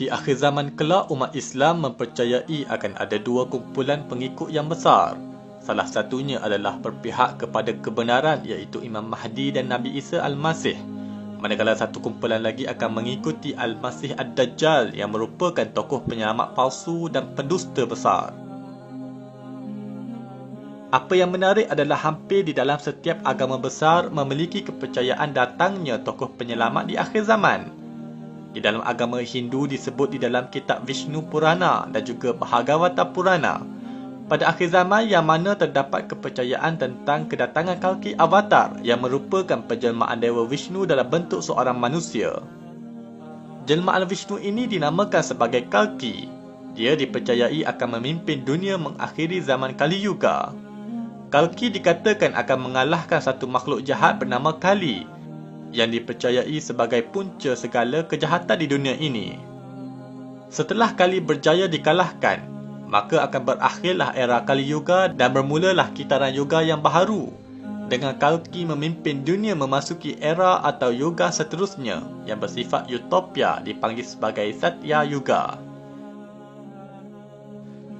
Di akhir zaman kelak, umat Islam mempercayai akan ada dua kumpulan pengikut yang besar. Salah satunya adalah berpihak kepada kebenaran, iaitu Imam Mahdi dan Nabi Isa Al-Masih. Manakala satu kumpulan lagi akan mengikuti Al-Masih Ad-Dajjal yang merupakan tokoh penyelamat palsu dan pendusta besar. Apa yang menarik adalah hampir di dalam setiap agama besar memiliki kepercayaan datangnya tokoh penyelamat di akhir zaman. Di dalam agama Hindu disebut di dalam kitab Vishnu Purana dan juga Bhagavata Purana. Pada akhir zaman yang mana terdapat kepercayaan tentang kedatangan Kalki Avatar yang merupakan penjelmaan Dewa Vishnu dalam bentuk seorang manusia. Jelmaan Vishnu ini dinamakan sebagai Kalki. Dia dipercayai akan memimpin dunia mengakhiri zaman Kali Yuga. Kalki dikatakan akan mengalahkan satu makhluk jahat bernama Kali yang dipercayai sebagai punca segala kejahatan di dunia ini. Setelah Kali berjaya dikalahkan, maka akan berakhirlah era Kali Yuga dan bermulalah kitaran Yuga yang baharu, dengan Kalki memimpin dunia memasuki era atau Yuga seterusnya yang bersifat utopia dipanggil sebagai Satya Yuga.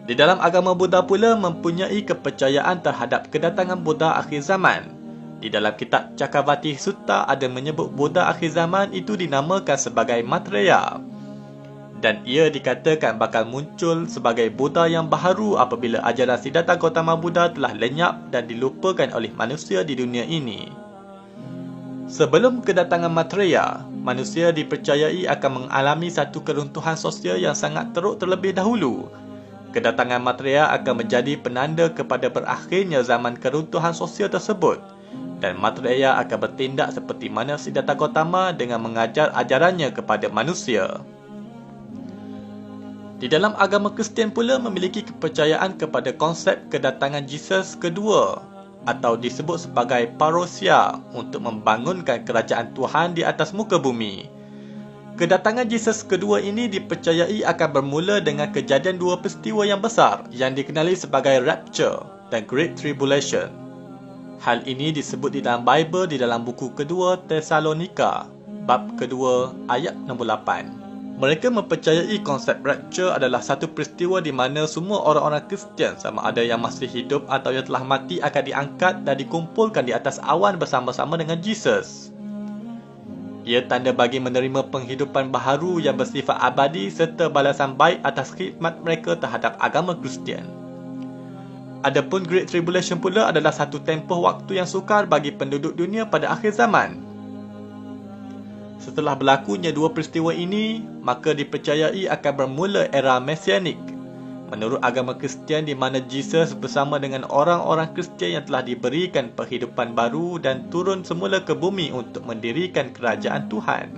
Di dalam agama Buddha pula mempunyai kepercayaan terhadap kedatangan Buddha akhir zaman. Di dalam kitab Cakravarti Sutta ada menyebut Buddha akhir zaman itu dinamakan sebagai Maitreya. Dan ia dikatakan bakal muncul sebagai Buddha yang baharu apabila ajaran Siddhartha Gautama Buddha telah lenyap dan dilupakan oleh manusia di dunia ini. Sebelum kedatangan Maitreya, manusia dipercayai akan mengalami satu keruntuhan sosial yang sangat teruk terlebih dahulu. Kedatangan Maitreya akan menjadi penanda kepada berakhirnya zaman keruntuhan sosial tersebut. Dan Maitreya akan bertindak seperti mana Siddhartha Gautama dengan mengajar ajarannya kepada manusia. Di dalam agama Kristian pula memiliki kepercayaan kepada konsep kedatangan Jesus kedua atau disebut sebagai parousia untuk membangunkan kerajaan Tuhan di atas muka bumi. Kedatangan Jesus kedua ini dipercayai akan bermula dengan kejadian dua peristiwa yang besar yang dikenali sebagai Rapture dan Great Tribulation. Hal ini disebut di dalam Bible di dalam buku kedua Tesalonika, bab kedua ayat nombor 8. Mereka mempercayai konsep rapture adalah satu peristiwa di mana semua orang-orang Kristian sama ada yang masih hidup atau yang telah mati akan diangkat dan dikumpulkan di atas awan bersama-sama dengan Jesus. Ia tanda bagi menerima penghidupan baharu yang bersifat abadi serta balasan baik atas khidmat mereka terhadap agama Kristian. Adapun Great Tribulation pula adalah satu tempoh waktu yang sukar bagi penduduk dunia pada akhir zaman. Setelah berlakunya dua peristiwa ini, maka dipercayai akan bermula era Mesianik. Menurut agama Kristian di mana Jesus bersama dengan orang-orang Kristian yang telah diberikan penghidupan baru dan turun semula ke bumi untuk mendirikan kerajaan Tuhan.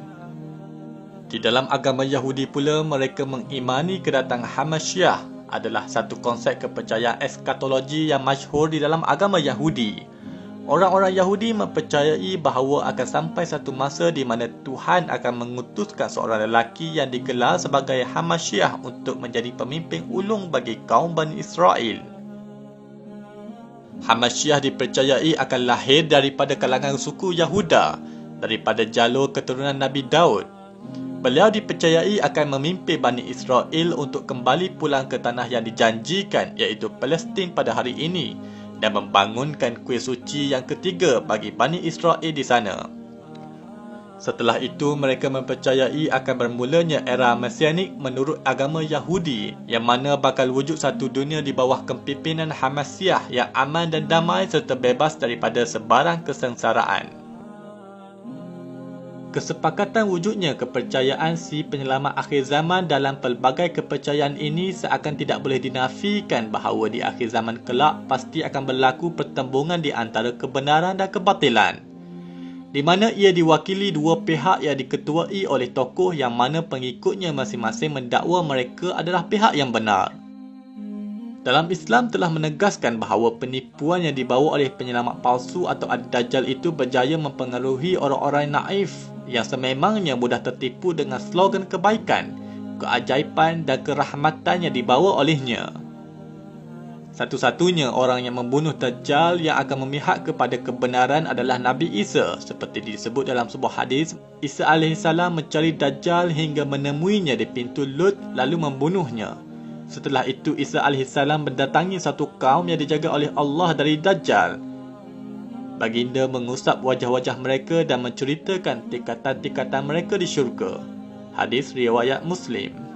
Di dalam agama Yahudi pula mereka mengimani kedatangan Hamashiach adalah satu konsep kepercayaan eskatologi yang masyhur di dalam agama Yahudi. Orang-orang Yahudi mempercayai bahawa akan sampai satu masa di mana Tuhan akan mengutuskan seorang lelaki yang digelar sebagai Hamashiach untuk menjadi pemimpin ulung bagi kaum Bani Israel. Hamashiach dipercayai akan lahir daripada kalangan suku Yahuda, daripada jalur keturunan Nabi Daud. Beliau dipercayai akan memimpin Bani Israel untuk kembali pulang ke tanah yang dijanjikan iaitu Palestin pada hari ini dan membangunkan kuil suci yang ketiga bagi Bani Israel di sana. Setelah itu mereka mempercayai akan bermulanya era Mesianik menurut agama Yahudi yang mana bakal wujud satu dunia di bawah kepimpinan Hamashiach yang aman dan damai serta bebas daripada sebarang kesengsaraan. Kesepakatan wujudnya kepercayaan si penyelamat akhir zaman dalam pelbagai kepercayaan ini seakan tidak boleh dinafikan bahawa di akhir zaman kelak pasti akan berlaku pertembungan di antara kebenaran dan kebatilan, di mana ia diwakili dua pihak yang diketuai oleh tokoh yang mana pengikutnya masing-masing mendakwa mereka adalah pihak yang benar. Dalam Islam telah menegaskan bahawa penipuan yang dibawa oleh penyelamat palsu atau Ad-Dajjal itu berjaya mempengaruhi orang-orang naif yang sememangnya mudah tertipu dengan slogan kebaikan, keajaiban dan kerahmatan yang dibawa olehnya. Satu-satunya orang yang membunuh Dajjal yang akan memihak kepada kebenaran adalah Nabi Isa. Seperti disebut dalam sebuah hadis, Isa AS mencari Dajjal hingga menemuinya di pintu Lut lalu membunuhnya. Setelah itu Isa AS mendatangi satu kaum yang dijaga oleh Allah dari Dajjal. Baginda mengusap wajah-wajah mereka dan menceritakan tingkatan-tingkatan mereka di syurga. Hadis riwayat Muslim.